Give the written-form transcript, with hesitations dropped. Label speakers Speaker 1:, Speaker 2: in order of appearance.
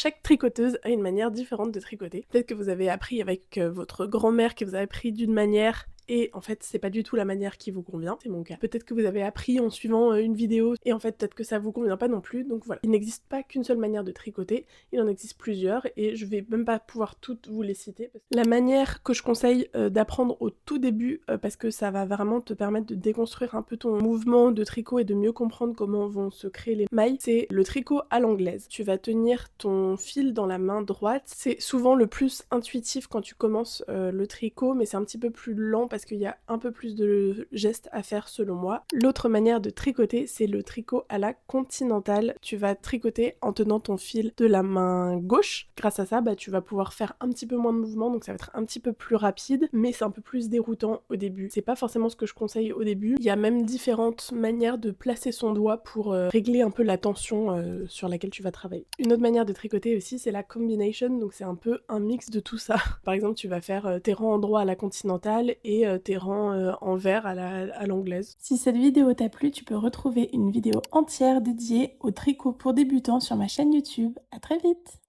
Speaker 1: Chaque tricoteuse a une manière différente de tricoter. Peut-être que vous avez appris avec votre grand-mère qui vous a appris d'une manière et en fait c'est pas du tout la manière qui vous convient, c'est mon cas. Peut-être que vous avez appris en suivant une vidéo et en fait peut-être que ça vous convient pas non plus, donc voilà. Il n'existe pas qu'une seule manière de tricoter, il en existe plusieurs et je vais même pas pouvoir toutes vous les citer. La manière que je conseille d'apprendre au tout début, parce que ça va vraiment te permettre de déconstruire un peu ton mouvement de tricot et de mieux comprendre comment vont se créer les mailles, c'est le tricot à l'anglaise. Tu vas tenir ton fil dans la main droite, c'est souvent le plus intuitif quand tu commences le tricot, mais c'est un petit peu plus lent parce qu'il y a un peu plus de gestes à faire selon moi. L'autre manière de tricoter, c'est le tricot à la continentale. Tu vas tricoter en tenant ton fil de la main gauche. Grâce à ça, tu vas pouvoir faire un petit peu moins de mouvements, donc ça va être un petit peu plus rapide, mais c'est un peu plus déroutant au début. C'est pas forcément ce que je conseille au début. Il y a même différentes manières de placer son doigt pour régler un peu la tension sur laquelle tu vas travailler. Une autre manière de tricoter aussi, c'est la combination, donc c'est un peu un mix de tout ça. Par exemple, tu vas faire tes rangs en droit à la continentale et tes rangs en vert à l'anglaise.
Speaker 2: Si cette vidéo t'a plu, tu peux retrouver une vidéo entière dédiée au tricot pour débutants sur ma chaîne YouTube. À très vite!